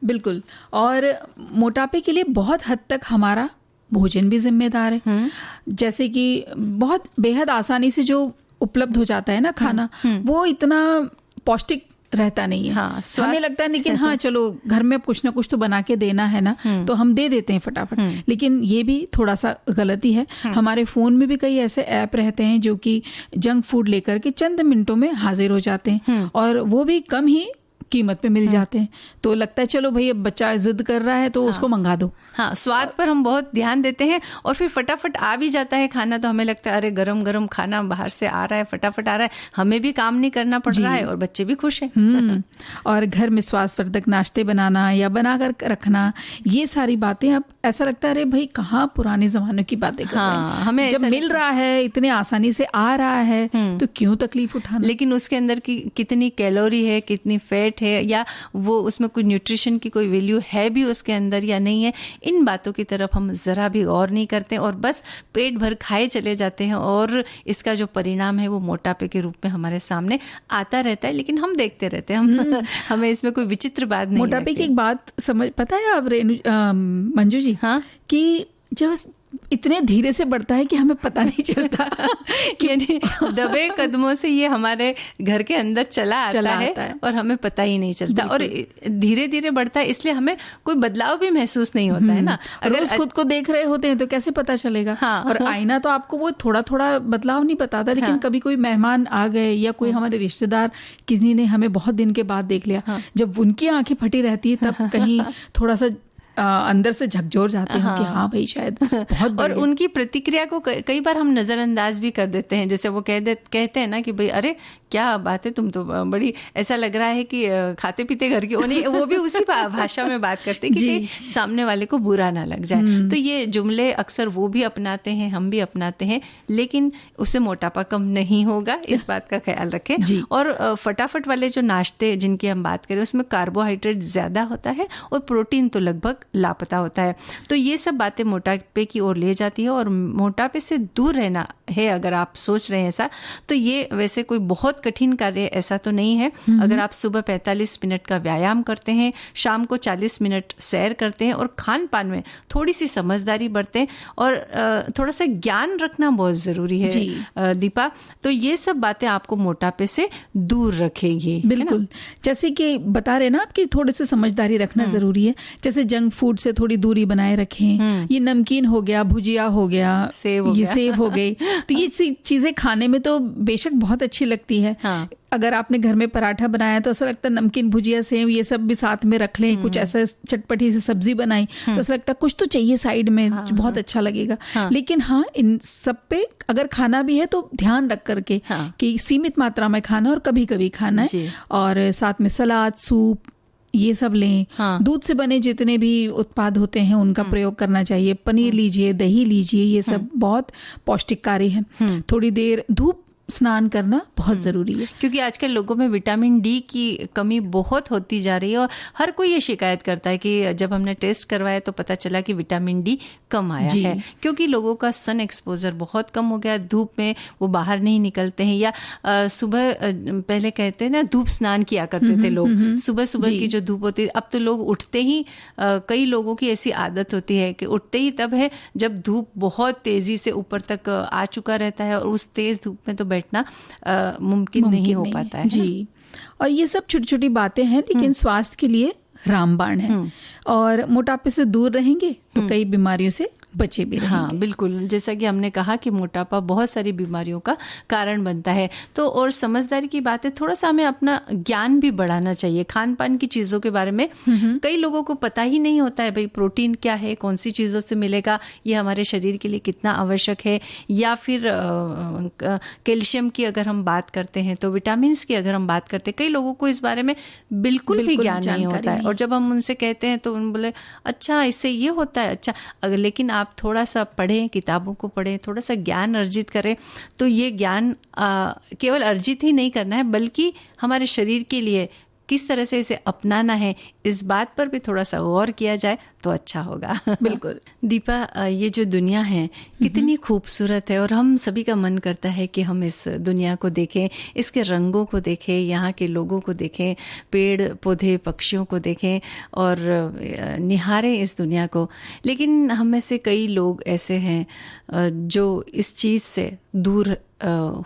बिल्कुल। और मोटापे के लिए बहुत हद तक हमारा भोजन भी जिम्मेदार है। जैसे कि बहुत बेहद आसानी से जो उपलब्ध हो जाता है ना खाना, वो इतना पौष्टिक रहता नहीं है। हमें लगता है लेकिन हाँ चलो घर में कुछ ना कुछ तो बना के देना है ना, तो हम दे देते हैं फटाफट। लेकिन ये भी थोड़ा सा गलती है। हमारे फोन में भी कई ऐसे ऐप रहते हैं जो कि जंक फूड लेकर के चंद मिनटों में हाजिर हो जाते हैं और वो भी कम ही कीमत पे मिल जाते हैं। तो लगता है चलो भाई अब बच्चा जिद कर रहा है तो उसको मंगा दो। हाँ, स्वाद पर हम बहुत ध्यान देते हैं और फिर फटाफट आ भी जाता है खाना, तो हमें लगता है अरे गरम गरम खाना बाहर से आ रहा है, फटाफट आ रहा है, हमें भी काम नहीं करना पड़ रहा है और बच्चे भी खुश हैं। और घर में स्वास्थ्यवर्धक नाश्ते बनाना या बना कर रखना, ये सारी बातें अब ऐसा लगता है अरे भाई कहाँ पुराने जमानों की बातें कर रहे हैं। हमें जब मिल रहा है, इतने आसानी से आ रहा है, तो क्यों तकलीफ उठाना। लेकिन उसके अंदर की कितनी कैलोरी है, कितनी फैट है, या वो उसमें कोई न्यूट्रिशन की कोई वैल्यू है भी उसके अंदर या नहीं है, इन बातों की तरफ हम जरा भी गौर नहीं करते और बस पेट भर खाए चले जाते हैं। और इसका जो परिणाम है वो मोटापे के रूप में हमारे सामने आता रहता है, लेकिन हम देखते रहते हैं। हमें इसमें कोई विचित्र बात नहीं। मोटापे की एक बात समझ पता है आप मंजू जी, हाँ, कि जब इतने धीरे से बढ़ता है कि हमें पता नहीं चलता यानी दबे कदमों से ये हमारे घर के अंदर चला आता है और हमें पता ही नहीं चलता, और धीरे धीरे बढ़ता है, इसलिए हमें कोई बदलाव भी महसूस नहीं होता है ना। अगर रोज खुद को देख रहे होते हैं तो कैसे पता चलेगा। हाँ, और आईना तो आपको वो थोड़ा थोड़ा बदलाव नहीं बताता, लेकिन कभी कोई मेहमान आ गए या कोई हमारे रिश्तेदार किसी ने हमें बहुत दिन के बाद देख लिया, जब उनकी आंखें फटी रहती है तब कहीं थोड़ा सा अंदर से झकझोर जाते हैं कि हाँ भाई शायद बहुत। और उनकी प्रतिक्रिया को कई बार हम नजरअंदाज भी कर देते हैं, जैसे वो कहते हैं ना कि भाई अरे क्या बात है, तुम तो बड़ी ऐसा लग रहा है कि खाते पीते घर की, वो भी उसी भाषा में बात करते हैं कि सामने वाले को बुरा ना लग जाए। तो ये जुमले अक्सर वो भी अपनाते हैं, हम भी अपनाते हैं, लेकिन उससे मोटापा कम नहीं होगा, इस बात का ख्याल रखें। और फटाफट वाले जो नाश्ते जिनकी हम बात करें उसमें कार्बोहाइड्रेट ज्यादा होता है और प्रोटीन तो लगभग लापता होता है। तो ये सब बातें मोटापे की ओर ले जाती है, और मोटापे से दूर रहना है अगर आप सोच रहे हैं ऐसा, तो ये वैसे कोई बहुत कठिन कार्य ऐसा तो नहीं है। अगर आप सुबह 45 मिनट का व्यायाम करते हैं, शाम को 40 मिनट सैर करते हैं और खान पान में थोड़ी सी समझदारी बरतें और थोड़ा सा ज्ञान रखना बहुत जरूरी है दीपा, तो ये सब बातें आपको मोटापे से दूर रखेगी। बिल्कुल, जैसे कि बता रहे ना आपकी थोड़ी सी समझदारी रखना जरूरी है। जैसे जंक फूड से थोड़ी दूरी बनाए रखें, ये नमकीन हो गया, भुजिया हो गया, सेव हो गई, तो ये चीजें खाने में तो बेशक बहुत अच्छी लगती है। हाँ। अगर आपने घर में पराठा बनाया तो ऐसा लगता है नमकीन, भुजिया, सेव ये सब भी साथ में रख लें, कुछ ऐसा चटपटी सी सब्जी बनाई तो ऐसा लगता है कुछ तो चाहिए साइड में, बहुत अच्छा लगेगा। लेकिन हाँ, इन सब पे अगर खाना भी है तो ध्यान रख करके कि सीमित मात्रा में खाना और कभी कभी खाना है, और साथ में सलाद, सूप ये सब लें। दूध से बने जितने भी उत्पाद होते हैं उनका प्रयोग करना चाहिए। पनीर लीजिए, दही लीजिए, ये सब बहुत पौष्टिक कार्य है। थोड़ी देर धूप स्नान करना बहुत जरूरी है, क्योंकि आजकल लोगों में विटामिन डी की कमी बहुत होती जा रही है, और हर कोई ये शिकायत करता है कि जब हमने टेस्ट करवाया तो पता चला कि विटामिन डी कम आया है, क्योंकि लोगों का सन एक्सपोजर बहुत कम हो गया, धूप में वो बाहर नहीं निकलते हैं, या सुबह पहले कहते हैं ना धूप स्नान किया करते थे लोग, सुबह सुबह की जो धूप होती है, अब तो लोग उठते ही कई लोगों की ऐसी आदत होती है कि उठते ही तब है जब धूप बहुत तेजी से ऊपर तक आ चुका रहता है, और उस तेज धूप में तो बैठना मुमकिन नहीं हो पाता है। जी, और ये सब छोटी छोटी बातें हैं, लेकिन स्वास्थ्य के लिए रामबाण है, और मोटापे से दूर रहेंगे तो कई बीमारियों से बचे भी रहेंगे। हाँ बिल्कुल, जैसा कि हमने कहा कि मोटापा बहुत सारी बीमारियों का कारण बनता है, तो और समझदारी की बात है, थोड़ा सा हमें अपना ज्ञान भी बढ़ाना चाहिए खान पान की चीज़ों के बारे में। कई लोगों को पता ही नहीं होता है भाई प्रोटीन क्या है, कौन सी चीज़ों से मिलेगा, ये हमारे शरीर के लिए कितना आवश्यक है, या फिर कैल्शियम की अगर हम बात करते हैं तो विटामिन की अगर हम बात करते हैं, कई लोगों को इस बारे में बिल्कुल भी ज्ञान नहीं होता है, और जब हम उनसे कहते हैं तो उन बोले अच्छा इससे ये होता है, अच्छा अगर लेकिन आप थोड़ा सा पढ़ें, किताबों को पढ़ें, थोड़ा सा ज्ञान अर्जित करें, तो ये ज्ञान केवल अर्जित ही नहीं करना है बल्कि हमारे शरीर के लिए किस तरह से इसे अपनाना है, इस बात पर भी थोड़ा सा गौर किया जाए तो अच्छा होगा। बिल्कुल दीपा, ये जो दुनिया है कितनी खूबसूरत है, और हम सभी का मन करता है कि हम इस दुनिया को देखें, इसके रंगों को देखें, यहाँ के लोगों को देखें, पेड़ पौधे पक्षियों को देखें और निहारें इस दुनिया को। लेकिन हम में से कई लोग ऐसे हैं जो इस चीज़ से दूर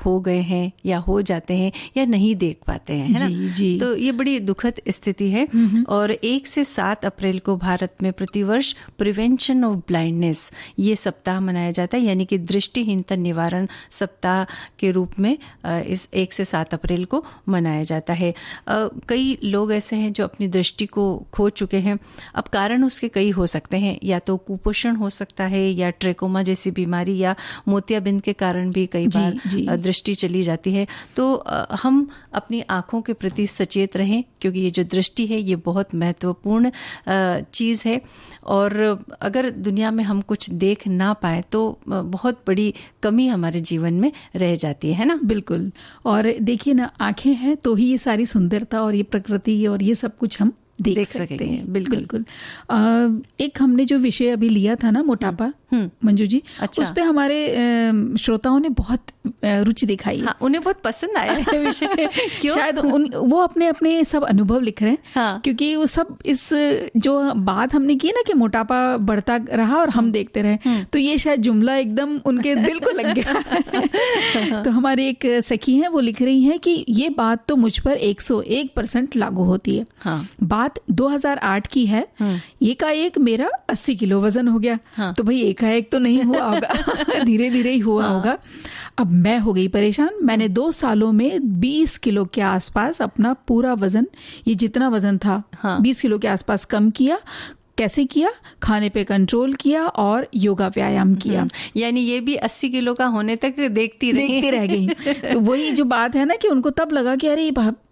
हो गए हैं या हो जाते हैं या नहीं देख पाते हैं, है ना? जी। तो ये बड़ी दुखद स्थिति है। और 1 से 7 अप्रैल को भारत में प्रतिवर्ष प्रिवेंशन ऑफ ब्लाइंडनेस ये सप्ताह मनाया जाता है, यानी कि दृष्टिहीनता निवारण सप्ताह के रूप में इस 1 से 7 अप्रैल को मनाया जाता है। कई लोग ऐसे हैं जो अपनी दृष्टि को खो चुके हैं। अब कारण उसके कई हो सकते हैं, या तो कुपोषण हो सकता है, या ट्रेकोमा जैसी बीमारी, या मोतियाबिंद के कारण भी कई बार दृष्टि चली जाती है। तो हम अपनी आंखों के प्रति सचेत रहें, क्योंकि ये जो दृष्टि है ये बहुत महत्वपूर्ण चीज़ है, और अगर दुनिया में हम कुछ देख ना पाए तो बहुत बड़ी कमी हमारे जीवन में रह जाती है ना? बिल्कुल। और देखिए ना, आंखें हैं तो ही ये सारी सुंदरता और ये प्रकृति और ये सब कुछ हम देख सकते हैं। बिल्कुल। एक हमने जो विषय अभी लिया था ना, मोटापा, मंजू जी। अच्छा। उस पे हमारे श्रोताओं ने बहुत रुचि दिखाई है। हाँ, उन्हें बहुत पसंद आया है विषय। क्यों? शायद वो अपने अपने सब अनुभव लिख रहे हैं। हाँ। क्योंकि वो सब इस जो बात हमने की ना कि मोटापा बढ़ता रहा और हम देखते रहे, तो ये शायद जुमला एकदम उनके दिल को लग गया। तो हमारी एक सखी है, वो लिख रही है कि ये बात तो मुझ पर 101% लागू होती है। हाँ। बात 2008 की है। एकाएक मेरा 80 किलो वजन हो गया। हाँ। तो भाई एकाएक तो नहीं हुआ होगा, धीरे धीरे ही हुआ होगा। अब मैं हो गई परेशान। मैंने 2 सालों में 20 किलो के आसपास अपना पूरा वजन, ये जितना वजन था, 20 किलो के आसपास कम किया। कैसे किया? खाने पे कंट्रोल किया और योगा व्यायाम किया। यानी ये भी 80 किलो का होने तक देखती रह गई। तो वही जो बात है ना कि उनको तब लगा कि अरे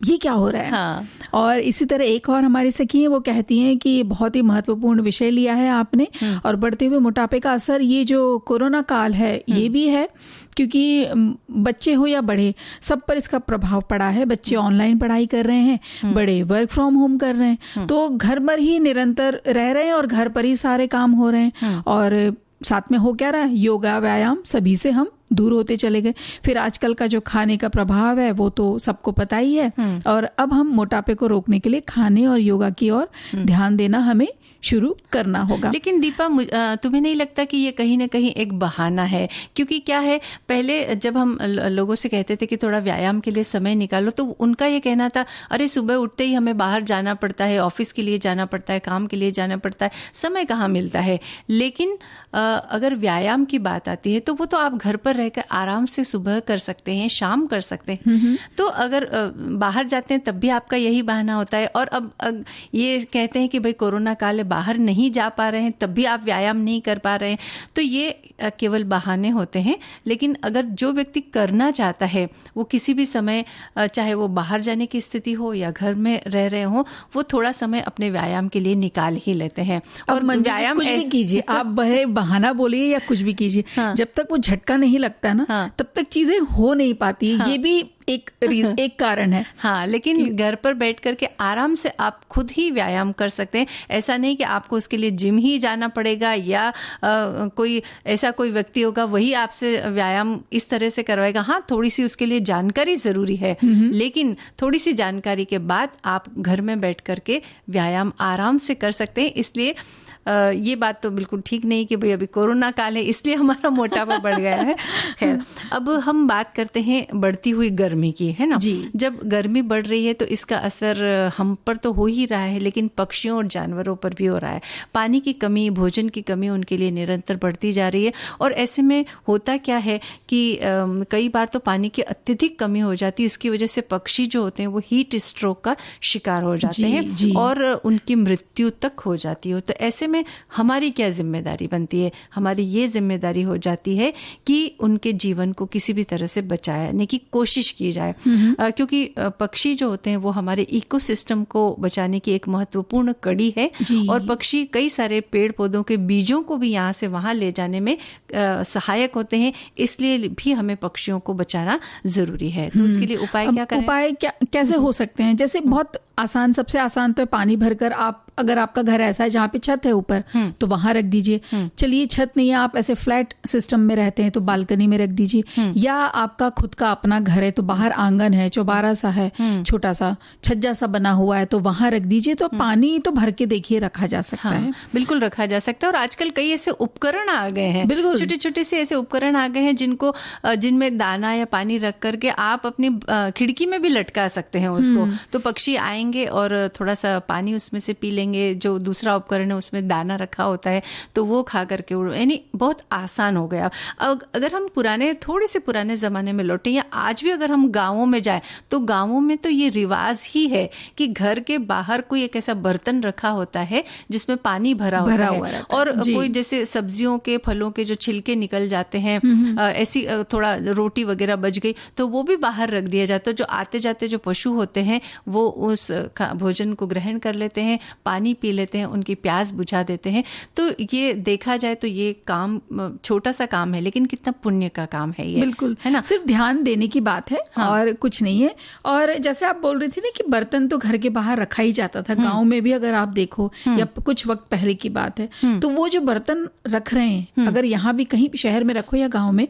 ये क्या हो रहा है। हाँ। और इसी तरह एक और हमारी सखी है, वो कहती हैं कि बहुत ही महत्वपूर्ण विषय लिया है आपने, और बढ़ते हुए मोटापे का असर ये जो कोरोना काल है ये भी है, क्योंकि बच्चे हो या बड़े, सब पर इसका प्रभाव पड़ा है। बच्चे ऑनलाइन पढ़ाई कर रहे हैं, बड़े वर्क फ्रॉम होम कर रहे हैं, तो घर पर ही निरंतर रह रहे हैं और घर पर ही सारे काम हो रहे हैं। और साथ में हो क्या रहा है? योगा व्यायाम सभी से हम दूर होते चले गए। फिर आजकल का जो खाने का प्रभाव है वो तो सबको पता ही है। और अब हम मोटापे को रोकने के लिए खाने और योगा की ओर ध्यान देना हमें शुरू करना होगा। लेकिन दीपा, तुम्हें नहीं लगता कि ये कहीं ना कहीं एक बहाना है? क्योंकि क्या है, पहले जब हम लोगों से कहते थे कि थोड़ा व्यायाम के लिए समय निकालो, तो उनका ये कहना था अरे सुबह उठते ही हमें बाहर जाना पड़ता है, ऑफिस के लिए जाना पड़ता है, काम के लिए जाना पड़ता है, समय कहाँ मिलता है। लेकिन अगर व्यायाम की बात आती है तो वो तो आप घर पर रहकर आराम से सुबह कर सकते हैं, शाम कर सकते हैं। तो अगर बाहर जाते हैं तब भी आपका यही बहाना होता है। और अब ये कहते हैं कि भाई कोरोना काल बाहर नहीं जा पा रहे हैं, तब भी आप व्यायाम नहीं कर पा रहे हैं, तो ये केवल बहाने होते हैं। लेकिन अगर जो व्यक्ति करना चाहता है वो किसी भी समय, चाहे वो बाहर जाने की स्थिति हो या घर में रह रहे हो, वो थोड़ा समय अपने व्यायाम के लिए निकाल ही लेते हैं। और व्यायाम कुछ भी कीजिए, आप बहाना बोलिए या कुछ भी कीजिए, जब तक वो झटका नहीं लगता ना, तब तक चीजें हो नहीं पाती। ये भी एक कारण है। हाँ, लेकिन घर पर बैठ करके आराम से आप खुद ही व्यायाम कर सकते हैं। ऐसा नहीं कि आपको उसके लिए जिम ही जाना पड़ेगा या कोई ऐसा कोई व्यक्ति होगा वही आपसे व्यायाम इस तरह से करवाएगा। हाँ, थोड़ी सी उसके लिए जानकारी जरूरी है, लेकिन थोड़ी सी जानकारी के बाद आप घर में बैठ करके व्यायाम आराम से कर सकते हैं। इसलिए ये बात तो बिल्कुल ठीक नहीं कि भाई अभी कोरोना काल है इसलिए हमारा मोटापा बढ़ गया है। खैर, अब हम बात करते हैं बढ़ती हुई गर्मी की, है ना जी। जब गर्मी बढ़ रही है तो इसका असर हम पर तो हो ही रहा है, लेकिन पक्षियों और जानवरों पर भी हो रहा है। पानी की कमी, भोजन की कमी उनके लिए निरंतर बढ़ती जा रही है। और ऐसे में होता क्या है कि कई बार तो पानी की अत्यधिक कमी हो जाती है। इसकी वजह से पक्षी जो होते हैं वो हीट स्ट्रोक का शिकार हो जाते हैं और उनकी मृत्यु तक हो जाती है। तो ऐसे में हमारी क्या जिम्मेदारी बनती है? हमारी ये जिम्मेदारी हो जाती है कि उनके जीवन को किसी भी तरह से बचाने की कोशिश की जाए, क्योंकि पक्षी जो होते हैं वो हमारे इकोसिस्टम को बचाने की एक महत्वपूर्ण कड़ी है। और पक्षी कई सारे पेड़ पौधों के बीजों को भी यहाँ से वहां ले जाने में सहायक होते हैं। इसलिए भी हमें पक्षियों को बचाना जरूरी है। तो उसके लिए उपाय क्या करें? उपाय कैसे हो सकते हैं? जैसे बहुत आसान, सबसे आसान तो है पानी भरकर आप, अगर आपका घर ऐसा है जहाँ पे छत है ऊपर, तो वहां रख दीजिए। चलिए छत नहीं है, आप ऐसे फ्लैट सिस्टम में रहते हैं तो बालकनी में रख दीजिए। या आपका खुद का अपना घर है तो बाहर आंगन है, चौबारा सा है, छोटा सा छज्जा सा बना हुआ है, तो वहां रख दीजिए। तो पानी तो भर के देखिए रखा जा सकता है। बिल्कुल रखा जा सकता है। और आजकल कई ऐसे उपकरण आ गए हैं, छोटे छोटे से ऐसे उपकरण आ गए हैं जिनमें दाना या पानी रख करके आप अपनी खिड़की में भी लटका सकते हैं उसको। तो पक्षी आएंगे और थोड़ा सा पानी उसमें से पी लेंगे। जो दूसरा उपकरण है उसमें दाना रखा होता है तो वो खा करके, यानी बहुत आसान हो गया। अगर हम थोड़े से पुराने जमाने में लौटे या आज भी अगर हम गांवों में जाएं तो गांवों में तो ये रिवाज ही है कि घर के बाहर कोई एक ऐसा बर्तन रखा होता है जिसमें पानी भरा होता है। और कोई जैसे सब्जियों के, फलों के जो छिलके निकल जाते हैं, ऐसी थोड़ा रोटी वगैरह बच गई तो वो भी बाहर रख दिया जाता है। जो आते जाते जो पशु होते हैं वो उस भोजन को ग्रहण कर लेते हैं, पानी पी लेते हैं, उनकी प्यास बुझा देते हैं। तो ये देखा जाए तो ये काम छोटा सा काम है, लेकिन कितना पुण्य का काम है ये, बिल्कुल, है ना? सिर्फ ध्यान देने की बात है। हाँ। और कुछ नहीं है। और जैसे आप बोल रही थी ना कि बर्तन तो घर के बाहर रखा ही जाता था, गांव में भी अगर आप देखो या कुछ वक्त पहले की बात है, तो वो जो बर्तन रख रहे हैं, अगर यहाँ भी कहीं शहर में रखो या गांव में,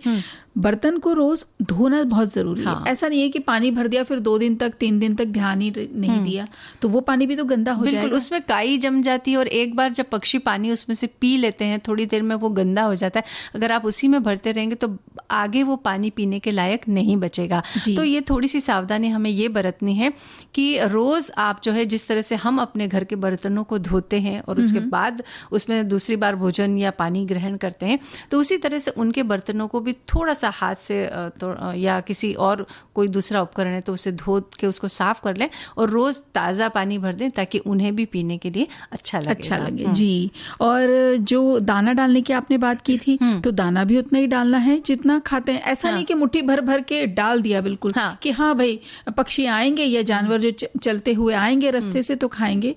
बर्तन को रोज धोना बहुत जरूरी है। ऐसा नहीं है कि पानी भर दिया फिर 2 दिन तक 3 दिन तक ध्यान ही नहीं दिया तो वो पानी भी तो गंदा हो जाएगा। बिल्कुल, उसमें काई जम जाती है और एक बार जब पक्षी पानी उसमें से पी लेते हैं, थोड़ी देर में वो गंदा हो जाता है। अगर आप उसी में भरते रहेंगे तो आगे वो पानी पीने के लायक नहीं बचेगा। तो ये थोड़ी सी सावधानी हमें ये बरतनी है कि रोज आप जो है, जिस तरह से हम अपने घर के बर्तनों को धोते हैं और उसके बाद उसमें दूसरी बार भोजन या पानी ग्रहण करते हैं, तो उसी तरह से उनके बर्तनों को भी थोड़ा सा हाथ से या किसी और कोई दूसरा उपकरण है तो उसे धो के उसको साफ कर लें और रोज ताज़ा पानी भर दें ताकि उन्हें भी पीने के लिए अच्छा लगे। जी। और जो दाना डालने की आपने बात की थी, तो दाना भी उतना ही डालना है जितना खाते हैं। ऐसा नहीं कि मुट्ठी भर भर के डाल दिया बिल्कुल, कि हाँ भाई पक्षी आएंगे या जानवर जो चलते हुए आएंगे रास्ते से तो खाएंगे।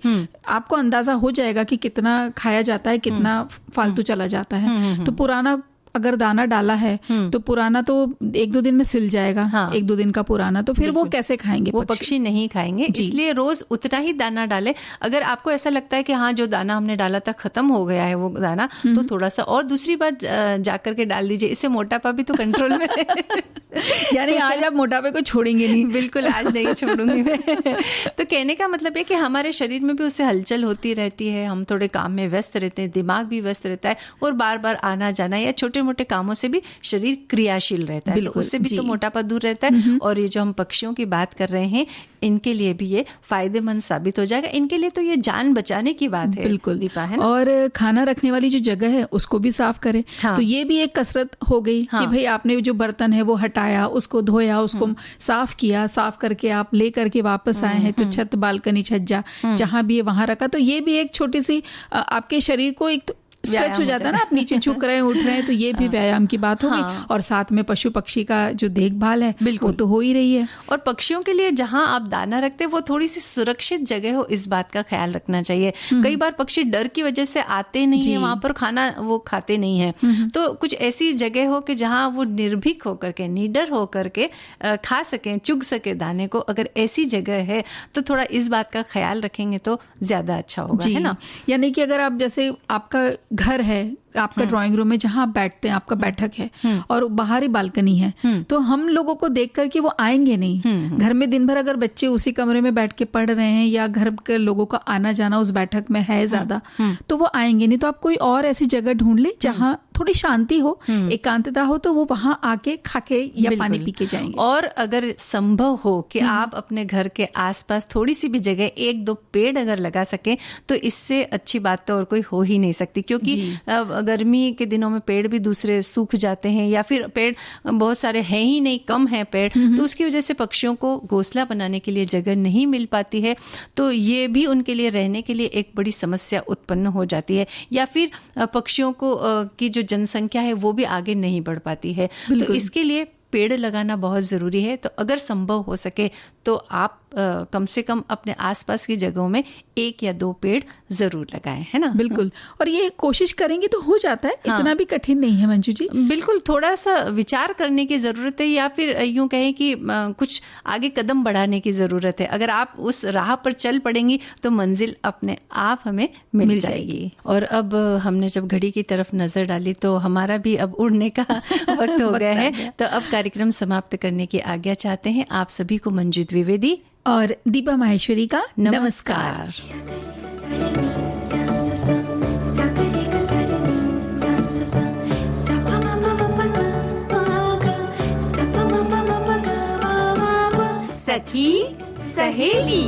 आपको अंदाजा हो जाएगा कि कितना खाया जाता है, कितना फालतू चला जाता है। तो पुराना अगर दाना डाला है तो पुराना तो 1-2 दिन में सिल जाएगा। 1-2 दिन का पुराना तो फिर वो कैसे खाएंगे? वो पक्षी नहीं खाएंगे। इसलिए रोज उतना ही दाना डालें। अगर आपको ऐसा लगता है कि हाँ जो दाना हमने डाला था खत्म हो गया है वो दाना, तो थोड़ा सा और दूसरी बार जाकर के डाल दीजिए। इससे मोटापा भी तो कंट्रोल में यानी आज आप मोटापे को छोड़ेंगे नहीं? बिल्कुल, आज नहीं छोड़ूंगी मैं। तो कहने का मतलब है कि हमारे शरीर में भी उससे हलचल होती रहती है, हम थोड़े काम में व्यस्त रहते हैं, दिमाग भी व्यस्त रहता है और बार बार आना जाना या छोटे मोटे कामों से भी शरीर क्रियाशील रहता है, तो उससे भी तो मोटापा दूर रहता है। और ये जो हम पक्षियों की बात कर रहे हैं, इनके लिए भी ये फायदेमंद साबित हो जाएगा। इनके लिए तो ये जान बचाने की बात है। बिल्कुल दीपा, है ना? और खाना रखने वाली जो जगह है उसको भी साफ करें। तो ये भी एक कसरत हो गई कि भाई आपने जो बर्तन है वो हटाया, उसको धोया, उसको साफ किया, साफ करके आप ले करके वापस आए हैं तो छत, बालकनी, छज्जा जहां भी है वहां रखा। तो ये भी एक छोटी सी आपके शरीर को एक स्ट्रेच हो जाता है ना, आप नीचे झुक रहे हैं, उठ रहे हैं, तो ये भी व्यायाम की बात होगी। और साथ में पशु पक्षी का जो देखभाल है वो तो हो ही रही है। और पक्षियों के लिए जहां आप दाना रखते हैं वो थोड़ी सी सुरक्षित जगह हो, इस बात का ख्याल रखना चाहिए। कई बार पक्षी डर की वजह से आते नहीं है वहां पर, खाना वो खाते नहीं है। तो कुछ ऐसी जगह हो कि जहां वो निर्भीक होकर के, निडर होकर के खा सकें, चुग सके दाने को। अगर ऐसी जगह है तो थोड़ा इस बात का ख्याल रखेंगे तो ज्यादा अच्छा होगा, है ना? यानी कि अगर आप जैसे आपका घर है, आपका ड्राइंग रूम में जहां आप बैठते हैं, आपका बैठक है और बाहरी बालकनी है, तो हम लोगों को देख करके वो आएंगे नहीं। घर में दिन भर अगर बच्चे उसी कमरे में बैठ के पढ़ रहे हैं या घर के लोगों का आना जाना उस बैठक में है ज्यादा, तो वो आएंगे नहीं। तो आप कोई और ऐसी जगह ढूंढ ले जहां थोड़ी शांति हो, एकांतता हो, तो वो वहां आके खाके या पानी पी के जाएंगे। और अगर संभव हो कि आप अपने घर के आसपास थोड़ी सी भी जगह 1-2 पेड़ अगर लगा सकें तो इससे अच्छी बात तो और कोई हो ही नहीं सकती। क्योंकि गर्मी के दिनों में पेड़ भी दूसरे सूख जाते हैं या फिर पेड़ बहुत सारे हैं ही नहीं, कम है पेड़, तो उसकी वजह से पक्षियों को घोंसला बनाने के लिए जगह नहीं मिल पाती है। तो ये भी उनके लिए रहने के लिए एक बड़ी समस्या उत्पन्न हो जाती है। या फिर पक्षियों को की जो जनसंख्या है वो भी आगे नहीं बढ़ पाती है। तो इसके लिए पेड़ लगाना बहुत जरूरी है। तो अगर संभव हो सके तो आप कम से कम अपने आसपास की जगहों में 1 या 2 पेड़ जरूर लगाएं, है ना? बिल्कुल। और ये कोशिश करेंगे तो हो जाता है, इतना भी कठिन नहीं है मंजू जी। बिल्कुल, थोड़ा सा विचार करने की जरूरत है या फिर यूं कहें कि कुछ आगे कदम बढ़ाने की जरूरत है। अगर आप उस राह पर चल पड़ेंगी तो मंजिल अपने आप हमें मिल जाएगी। और अब हमने जब घड़ी की तरफ नजर डाली तो हमारा भी अब उड़ने का वक्त हो गया है। तो अब कार्यक्रम समाप्त करने की आज्ञा चाहते हैं आप सभी को। मंजू द्विवेदी और दीपा माहेश्वरी का नमस्कार। सखी सहेली।